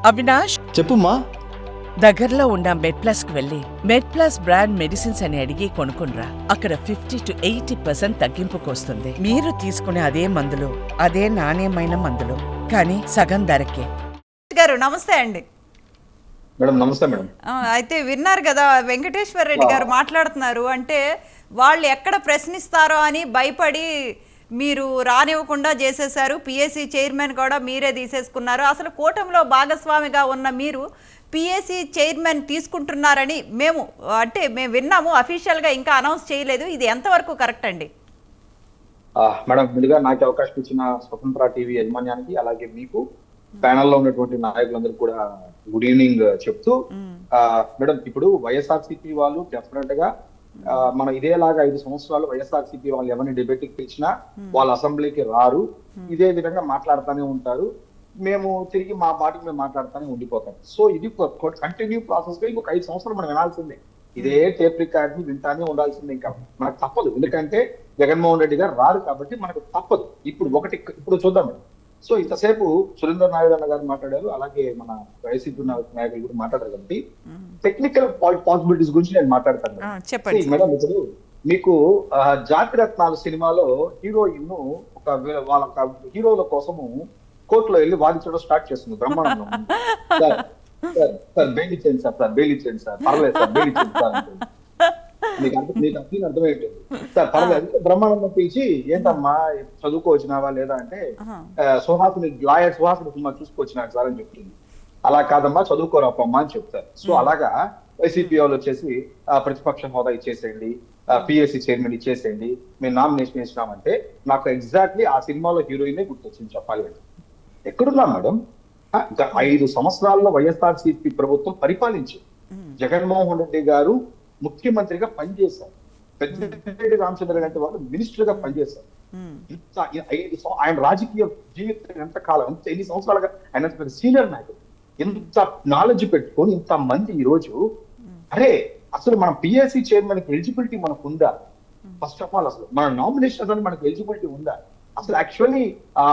అవినాష్, చెప్పుమ్మా. దగ్గరలో ఉన్న మెడ్ప్లస్ కు వెళ్ళి మెడ్ప్లస్ బ్రాండ్ మెడిసిన్స్ అని అడిగి కొనుక్కునరా. అక్కడ 50 to 80% తగ్గింపుకు వస్తుంది. మీరు తీసుకునే అదే మందులు, అదే నాణ్యమైన మందులు, కానీ సగం ధరకే. గారు నమస్తే అండి. మేడం నమస్తే మేడం. అయితే విన్నారు కదా, వెంకటేశ్వర రెడ్డి గారు మాట్లాడుతున్నారు. అంటే వాళ్ళు ఎక్కడ ప్రశ్నిస్తారో అని భయపడి మీరు రానివ్వకుండా చేసేశారు. పిఎస్సి చైర్మన్ కూడా మీరే తీసేసుకున్నారు. అసలు కూటమిలో భాగస్వామిగా ఉన్న మీరు పిఎస్సి చైర్మన్ తీసుకుంటున్నారని మేము విన్నాము. అఫీషియల్గా ఇంకా అనౌన్స్ చేయలేదు. ఇది ఎంతవరకు కరెక్ట్ అండి? మేడం, ముందుగా నాకు అవకాశం ఇచ్చిన స్వతంత్ర టీవీ యాజమాన్యానికి, అలాగే మీకు ప్యానెల్లో ఉన్నటువంటి నాయకులందరూ కూడా గుడ్ ఈవినింగ్ చెప్తూ, మేడం ఇప్పుడు వైఎస్ఆర్సీపీ వాళ్ళు డెఫినెట్ గా మనం ఇదేలాగా 5 సంవత్సరాలు వైఎస్ఆర్సీపీ వాళ్ళు ఎవరిని డిబేట్కి పిలిచినా వాళ్ళ అసెంబ్లీకి రారు, ఇదే విధంగా మాట్లాడుతూనే ఉంటారు. మేము తిరిగి మా పార్టీకి మేము మాట్లాడుతూనే ఉండిపోతాం. సో ఇది కంటిన్యూ ప్రాసెస్ గా ఇంకొక 5 సంవత్సరాలు మనం వినాల్సిందే. ఇదే టేప్ రికార్డ్ ని వింటానే ఉండాల్సిందే. ఇంకా మనకు తప్పదు, ఎందుకంటే జగన్మోహన్ రెడ్డి గారు రారు కాబట్టి మనకు తప్పదు. ఇప్పుడు చూద్దాం. సో ఇంతసేపు సురేంద్ర నాయుడు అన్న గారు మాట్లాడారు, అలాగే మన వైసీపీ నాయకులు కూడా మాట్లాడారు. కాబట్టి టెక్నికల్ పాసిబిలిటీస్ గురించి నేను మాట్లాడతాను. మేడం, ఇప్పుడు మీకు జాతి రత్నాలు సినిమాలో హీరోయిన్ వాళ్ళ హీరోల కోసము కోర్టులో వెళ్ళి వాదించడం స్టార్ట్ చేస్తుంది. బ్రహ్మానందం సార్ బెయిల్ ఇచ్చేయండి సార్, బెయిల్ ఇచ్చేయండి సార్, పర్లేదు సార్, బెయిల్ ఇచ్చేయండి సార్ అంటే మీకు అర్థమయ్యేది సార్, పర్లేదు. బ్రహ్మానందం పిలిచి ఏంటమ్మా చదువుకోవచ్చినావా లేదా అంటే, సుహాసిని లాయర్ సుహాసిని సినిమా చూసుకొచ్చినాడు సార్ అని చెప్తుంది. అలా కాదమ్మా చదువుకోరాపమ్మా అని చెప్తారు. సో అలాగా వైసీపీ వాళ్ళు వచ్చేసి ప్రతిపక్ష హోదా ఇచ్చేసేయండి, పిఎస్సి చైర్మన్ ఇచ్చేసేయండి, మేము నామినేషన్ ఇచ్చినామంటే నాకు ఎగ్జాక్ట్లీ ఆ సినిమాలో హీరోయినే గుర్తొచ్చింది చెప్పాలి అంటే. ఎక్కడున్నా మేడం, 5 సంవత్సరాల్లో వైఎస్ఆర్సీపీ ప్రభుత్వం పరిపాలించి జగన్మోహన్ రెడ్డి గారు ముఖ్యమంత్రిగా పనిచేశారు, పెద్దిరెడ్డి రామచంద్ర గారి వాళ్ళు మినిస్టర్ గా పనిచేశారు. ఆయన రాజకీయ జీవితం ఎంత కాలం, ఎన్ని సంవత్సరాలుగా ఆయన సీనియర్ నాయకుడు, ఎంత నాలెడ్జ్ పెట్టుకొని ఇంత మంది ఈ రోజు అరే అసలు మన పిఎస్సి చైర్మన్ ఎలిజిబిలిటీ మనకు ఉందా? ఫస్ట్ ఆఫ్ ఆల్ అసలు మన నామినేషన్ అని మనకు ఎలిజిబిలిటీ ఉందా? అసలు actually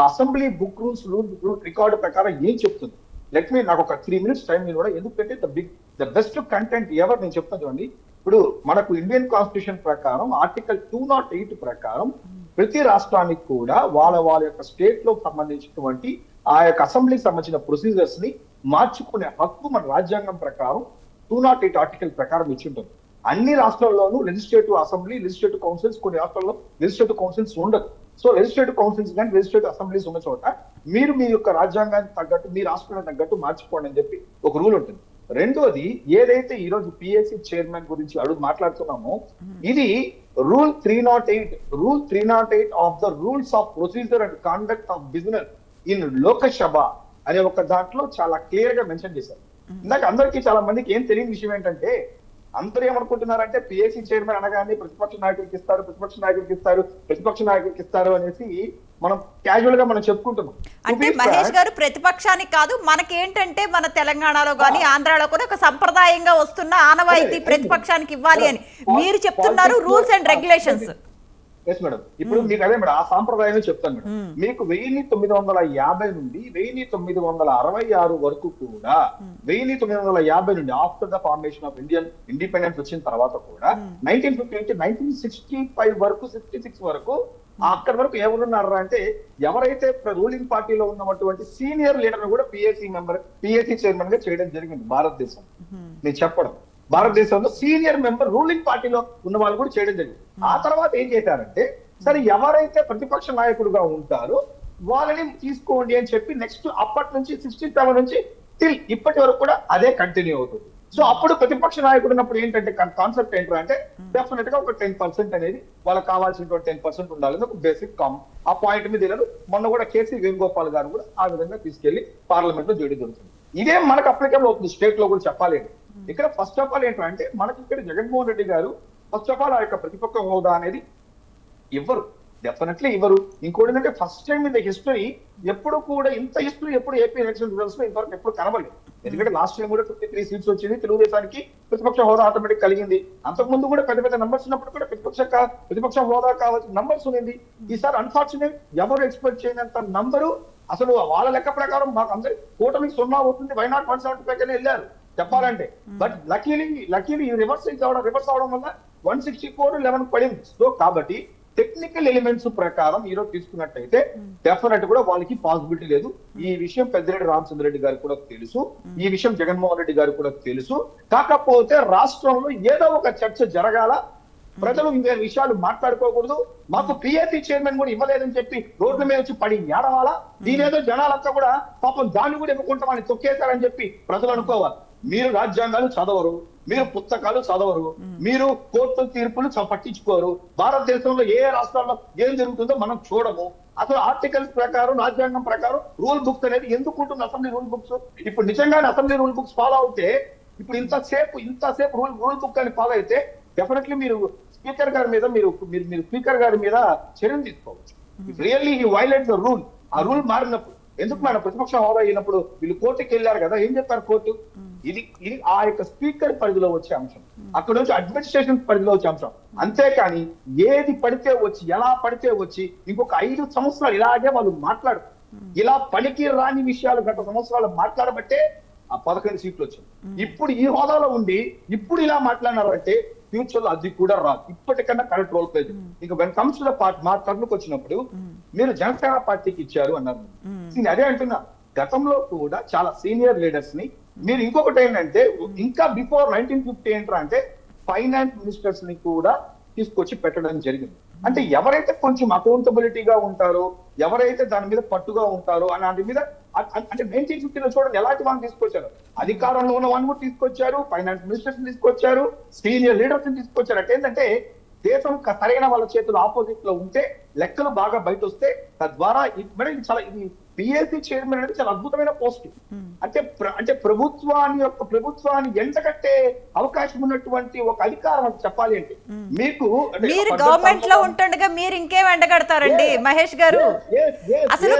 assembly book rules record ప్రకారం ఏం చెప్తుంది? లెట్ మీ నాకు ఒక 3 minutes టైం కూడా, ఎందుకంటే ద బెస్ట్ కంటెంట్ ఎవరు నేను చెప్తాను చూడండి. ఇప్పుడు మనకు ఇండియన్ కాన్స్టిట్యూషన్ ప్రకారం ఆర్టికల్ 208 ప్రకారం ప్రతి రాష్ట్రానికి కూడా వాళ్ళ యొక్క స్టేట్ లో సంబంధించినటువంటి ఆ యొక్క అసెంబ్లీకి సంబంధించిన ప్రొసీజర్స్ ని మార్చుకునే హక్కు మన రాజ్యాంగం ప్రకారం 208 ఆర్టికల్ ప్రకారం ఇచ్చి ఉంటుంది. అన్ని రాష్ట్రాల్లోనూ లెజిస్లేటివ్ అసెంబ్లీ, లెజిస్లేటివ్ కౌన్సిల్స్, కొన్ని రాష్ట్రాల్లో లెజిస్లేటివ్ కౌన్సిల్స్ ఉండదు. సో లెజిస్లేటివ్ కౌన్సిల్స్ కానీ లెజిస్లేటివ్ అసెంబ్లీస్ ఉన్న చోట మీరు మీ యొక్క రాజ్యాంగానికి తగ్గట్టు, మీ రాష్ట్రానికి తగ్గట్టు మార్చుకోండి అని చెప్పి ఒక రూల్ ఉంటుంది. రెండోది, ఏదైతే ఈ రోజు పిఎస్సి చైర్మన్ గురించి మాట్లాడుతున్నామో, ఇది rule 308 of the rules of procedure and conduct of business in Lok Sabha అనే ఒక దాంట్లో చాలా క్లియర్ గా మెన్షన్ చేశారు. ఇందాక అందరికీ చాలా మందికి ఏం తెలియని విషయం ఏంటంటే, అందరూ ఏమనుకుంటున్నారంటే పిఎస్సి చైర్మన్ అనగానే ప్రతిపక్ష నాయకుడికి ఇస్తారు అనేసి మనం క్యాజువల్ గా మనం చెప్పుకుంటున్నాం. అంటే మహేష్ గారు, ప్రతిపక్షానికి కాదు, మనకేంటంటే మన తెలంగాణలో కానీ ఆంధ్రాలో కూడా ఒక సంప్రదాయంగా వస్తున్న ఆనవాయితీ ప్రతిపక్షానికి ఇవ్వాలి అని మీరు చెప్తున్నారు. Rules and regulations. Yes madam, ఇప్పుడు మీకు అదే మేడం ఆ సాంప్రదాయం చెప్తాను మేడం. మీకు 1950 నుండి 1966 వరకు కూడా, 1950 నుండి after the formation of Indian independence వచ్చిన తర్వాత కూడా 1950 నుంచి 1965 వరకు, 66 వరకు అక్కడి వరకు ఎవరున్నారు అంటే, ఎవరైతే రూలింగ్ పార్టీలో ఉన్నటువంటి సీనియర్ లీడర్ కూడా పిఎస్సి చైర్మన్ గా చేయడం జరిగింది భారతదేశం. నేను చెప్పడం, భారతదేశంలో సీనియర్ మెంబర్ రూలింగ్ పార్టీలో ఉన్న వాళ్ళు కూడా చేయడం జరిగింది. ఆ తర్వాత ఏం చేశారంటే, సరే ఎవరైతే ప్రతిపక్ష నాయకుడుగా ఉంటారో వాళ్ళని తీసుకోండి అని చెప్పి నెక్స్ట్ అప్పటి నుంచి 67 నుంచి టిల్ ఇప్పటి వరకు కూడా అదే కంటిన్యూ అవుతుంది. సో అప్పుడు ప్రతిపక్ష నాయకుడు ఉన్నప్పుడు ఏంటంటే కాన్సెప్ట్ ఏంటంటే, డెఫినెట్ గా ఒక 10% అనేది వాళ్ళకి కావాల్సినటువంటి 10% ఉండాలని ఒక బేసిక్ ఆ పాయింట్ మీద వెళ్ళారు. మొన్న కూడా కేసీ వేణుగోపాల్ గారు కూడా ఆ విధంగా తీసుకెళ్లి పార్లమెంట్ లో చేయడం జరుగుతుంది. ఇదే మనకు అప్లికేబుల్ అవుతుంది స్టేట్ లో కూడా చెప్పాలి. ఇక్కడ ఫస్ట్ ఆఫ్ ఆల్ ఏంటంటే, మనకి ఇక్కడ జగన్మోహన్ రెడ్డి గారు ఫస్ట్ ఆఫ్ ఆల్ ఆ యొక్క ప్రతిపక్ష హోదా అనేది ఇవ్వరు, డెఫినెట్లీ ఇవ్వరు. ఇంకోటి ఏంటంటే, first time in the history ఎప్పుడు కూడా ఇంత హిస్టరీ ఎప్పుడు ఏపీ ఎలక్షన్ రిజల్ట్స్ లో ఇంతవరకు ఎప్పుడు కనబడలేదు. ఎందుకంటే లాస్ట్ టైం కూడా 53 సీట్స్ వచ్చింది, తెలుగుదేశానికి ప్రతిపక్ష హోదా ఆటోమేటిక్ కలిగింది. అంతకుముందు కూడా పెద్ద పెద్ద నంబర్స్ ఉన్నప్పుడు కూడా ప్రతిపక్ష హోదా కావాల్సిన నంబర్స్ ఉంది. ఈసారి అన్ఫార్చునేట్ ఎవరు ఎక్స్పెక్ట్ చేయనంత నంబరు అసలు వాళ్ళ లెక్క ప్రకారం మాకు అందరి కూటమికి 0 అవుతుంది, వై నాట్ 175 వెళ్ళారు చెప్పాలంటే. బట్ లక్కీలీ రివర్స్ అవడం వల్ల 164 11 పడింది. సో కాబట్టి టెక్నికల్ ఎలిమెంట్స్ ప్రకారం ఈరోజు తీసుకున్నట్టయితే డెఫినెట్ కూడా వాళ్ళకి పాసిబిలిటీ లేదు. ఈ విషయం పెద్దిరెడ్డి రామచంద్రరెడ్డి గారికి కూడా తెలుసు, ఈ విషయం జగన్మోహన్ రెడ్డి గారికి కూడా తెలుసు. కాకపోతే రాష్ట్రంలో ఏదో ఒక చర్చ జరగాల, ప్రజలు ఇంకే విషయాలు మాట్లాడుకోకూడదు, మాకు పిఎస్సి చైర్మన్ కూడా ఇవ్వలేదని చెప్పి రోడ్ల మీద వచ్చి పడి ఏడవాలా, దీనేదో జనాలంతా కూడా పాపం దాన్ని కూడా ఇవ్వకుంటామని తొక్కేశారని చెప్పి ప్రజలు అనుకోవాలి. మీరు రాజ్యాంగాలు చదవరు, మీరు పుస్తకాలు చదవరు, మీరు కోర్టు తీర్పులు పట్టించుకోరు, భారతదేశంలో ఏ రాష్ట్రాల్లో ఏం జరుగుతుందో మనం చూడము. అసలు ఆర్టికల్స్ ప్రకారం రాజ్యాంగం ప్రకారం రూల్ బుక్స్ అనేది ఎందుకు ఉంటుంది అసెంబ్లీ రూల్ బుక్స్? ఇప్పుడు నిజంగానే అసెంబ్లీ రూల్ బుక్స్ ఫాలో అవుతే, ఇప్పుడు ఇంతసేపు రూల్ బుక్ అని ఫాలో అయితే డెఫినెట్లీ మీరు స్పీకర్ గారి మీద మీరు స్పీకర్ గారి మీద చర్యలు తీసుకోవచ్చు. Really he violate the rule. ఆ రూల్ మారినప్పుడు ఎందుకు మన ప్రతిపక్ష హోదా అయినప్పుడు వీళ్ళు కోర్టుకి వెళ్ళారు కదా, ఏం చెప్పారు కోర్టు? ఇది ఆ యొక్క స్పీకర్ పరిధిలో వచ్చే అంశం, అక్కడ నుంచి అడ్మినిస్ట్రేషన్ పరిధిలో వచ్చే అంశం. అంతేకాని ఏది పడితే వచ్చి ఎలా పడితే వచ్చి ఇంకొక 5 సంవత్సరాలు ఇలాగే వాళ్ళు ఇలా పనికి రాని విషయాలు గత సంవత్సరాలు మాట్లాడబట్టే ఆ 11 సీట్లు వచ్చాయి. ఇప్పుడు ఈ హోదాలో ఉండి ఇప్పుడు ఇలా మాట్లాడినారంటే ఫ్యూచర్ లో అది కూడా రాదు. ఇప్పటికన్నా కరెక్ట్ రోల్ ప్లే. ఇంకా when comes to the part మా టర్న్కి వచ్చినప్పుడు మీరు జనసేన పార్టీకి ఇచ్చారు అన్నారు. నేను అదే అంటున్నా, గతంలో కూడా చాలా సీనియర్ లీడర్స్ ని మీరు ఇంకొకటి ఏంటంటే ఇంకా బిఫోర్ 1950 ఏంట్రా అంటే ఫైనాన్స్ మినిస్టర్స్ ని కూడా తీసుకొచ్చి పెట్టడం జరిగింది. అంటే ఎవరైతే కొంచెం అకౌంటబిలిటీగా ఉంటారో, ఎవరైతే దాని మీద పట్టుగా ఉంటారో అలాంటి మీద, అంటే 1950లో చూడండి ఎలాంటి వాళ్ళని తీసుకొచ్చారు, అధికారంలో ఉన్న వాళ్ళని కూడా తీసుకొచ్చారు, ఫైనాన్స్ మినిస్టర్స్ తీసుకొచ్చారు, సీనియర్ లీడర్స్ తీసుకొచ్చారు. అంటే ఏంటంటే దేశం సరైన వాళ్ళ చేతులు ఆపోజిట్ లో ఉంటే లెక్కలు బాగా బయట వస్తే తద్వారా ఇది పిఎస్సి చైర్మన్ అనేది చాలా అద్భుతమైన పోస్ట్. అంటే ప్రభుత్వాన్ని ఎంతకంటే అవకాశం ఉన్నటువంటి ఒక అధికారం అని చెప్పాలి. అంటే మీకు గవర్నమెంట్ లో ఉంటుండగా మీరు ఇంకేం ఎండగడతారండి మహేష్ గారు? అసలు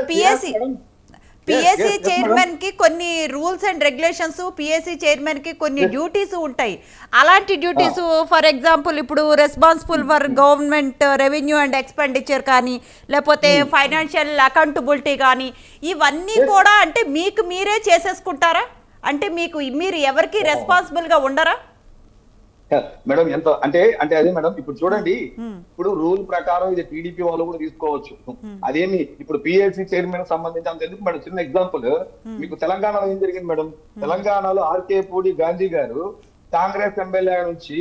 పిఎస్సి చైర్మన్ కి కొన్ని rules and regulations, PSC chairman కి కొన్ని డ్యూటీస్ ఉంటాయి. అలాంటి డ్యూటీస్ ఫర్ ఎగ్జాంపుల్ ఇప్పుడు responsible for government revenue and expenditure కానీ, లేకపోతే ఫైనాన్షియల్ అకౌంటబిలిటీ కానీ, ఇవన్నీ కూడా అంటే మీకు మీరే చేసేసుకుంటారా? అంటే మీరు ఎవరికి రెస్పాన్సిబుల్ గా ఉండరా? మేడం ఎంత అంటే అదే మేడం. ఇప్పుడు చూడండి, ఇప్పుడు రూల్ ప్రకారం ఇది టీడీపీ వాళ్ళు కూడా తీసుకోవచ్చు. అదేమి ఇప్పుడు పిఎస్సి చైర్మన్ సంబంధించి అంత ఎందుకు మేడం? చిన్న ఎగ్జాంపుల్ మీకు తెలంగాణలో ఏం జరిగింది మేడం? తెలంగాణలో ఆర్కే పూడి గాంధీ గారు కాంగ్రెస్ ఎమ్మెల్యే నుంచి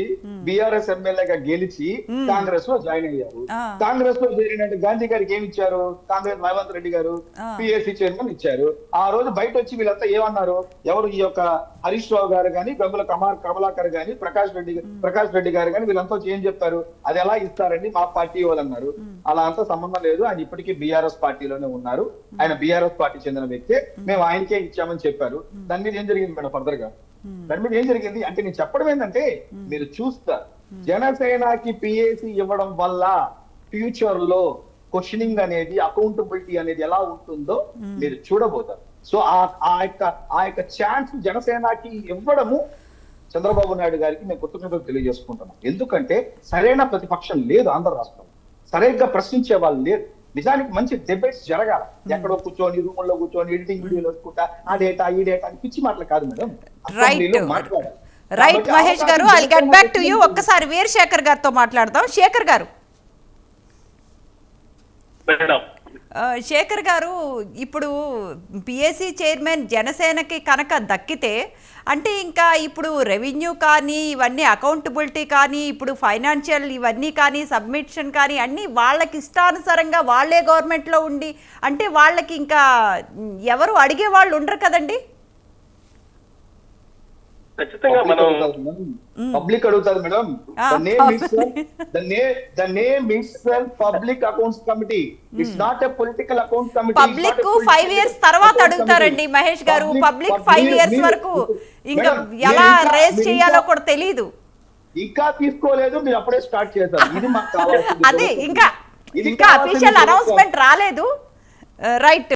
బీఆర్ఎస్ ఎమ్మెల్యేగా గెలిచి కాంగ్రెస్ లో జాయిన్ అయ్యారు. కాంగ్రెస్ లో చేరినట్టు గాంధీ గారికి ఏమి ఇచ్చారు? కాంగ్రెస్ రేవంత్ రెడ్డి గారు పిఎస్సి చైర్మన్ ఇచ్చారు. ఆ రోజు బయట వచ్చి వీళ్ళంతా ఏమన్నారు? ఎవరు ఈ యొక్క హరీష్ రావు గారు కానీ, గంగుల కమలాకర్ గాని, ప్రకాష్ రెడ్డి గారు కానీ వీళ్ళంతా వచ్చి ఏం చెప్పారు? అది ఎలా ఇస్తారండి, మా పార్టీ వాళ్ళు అన్నారు. అలా అంతా సంబంధం లేదు, ఆయన ఇప్పటికీ బీఆర్ఎస్ పార్టీలోనే ఉన్నారు, ఆయన బీఆర్ఎస్ పార్టీ చెందిన వ్యక్తే, మేము ఆయనకే ఇచ్చామని చెప్పారు. దాని మీద ఏం జరిగింది మేడం? ఫర్దర్ గా దాని మీద ఏం జరిగింది అంటే నేను చెప్పడం ఏంటంటే, మీరు చూస్తారు జనసేనకి పిఎస్సి ఇవ్వడం వల్ల ఫ్యూచర్ లో క్వశ్చనింగ్ అనేది, అకౌంటబిలిటీ అనేది ఎలా ఉంటుందో మీరు చూడబోతారు. సో ఆ యొక్క ఛాన్స్ జనసేనకి ఇవ్వడము చంద్రబాబు నాయుడు గారికి నేను కృతజ్ఞతలు తెలియజేసుకుంటున్నాను. ఎందుకంటే సరైన ప్రతిపక్షం లేదు ఆంధ్ర రాష్ట్రంలో, సరిగ్గా ప్రశ్నించే వాళ్ళు లేరు. నిజానికి మంచి డిబేట్స్ జరగాలి, ఎక్కడో కూర్చొని రూముల్లో కూర్చొని ఎడిటింగ్ వీడియోలు వేసుకుంటా ఆ డేటా ఈ డేటా అని పిచ్చి మాటలు కాదు మేడం. రైట్ మహేష్ గారు, I get back to you. ఒక్కసారి వీరశేఖర్ గారితో మాట్లాడదాం. శేఖర్ గారు, శేఖర్ గారు, ఇప్పుడు పిఎస్సి చైర్మన్ జనసేనకి కనుక దక్కితే అంటే ఇంకా ఇప్పుడు రెవెన్యూ కానీ, ఇవన్నీ అకౌంటబిలిటీ కానీ, ఇప్పుడు ఫైనాన్షియల్ ఇవన్నీ కానీ, సబ్మిషన్ కానీ అన్నీ వాళ్ళకి ఇష్టానుసారంగా వాళ్ళే గవర్నమెంట్లో ఉండి అంటే వాళ్ళకి ఇంకా ఎవరు అడిగే వాళ్ళు ఉండరు కదండి. ఖచ్చితంగా మనం పబ్లిక్ అడుగుతారు madam. The name itself Public Accounts Committee. It's not a political account committee. Public 5 years తర్వాత అడుగుతారండి మహేష్ గారు. పబ్లిక్ 5 years వరకు ఇంకా ఎలా రేస్ చేయాలో కూడా తెలియదు. ఇంకా తీసుకోలేదు, మీరు అప్పుడే స్టార్ట్ చేశారు. ఇది మాకు కావాలి. అదే ఇంకా అఫీషియల్ అనౌన్స్మెంట్ రాలేదు. రైట్.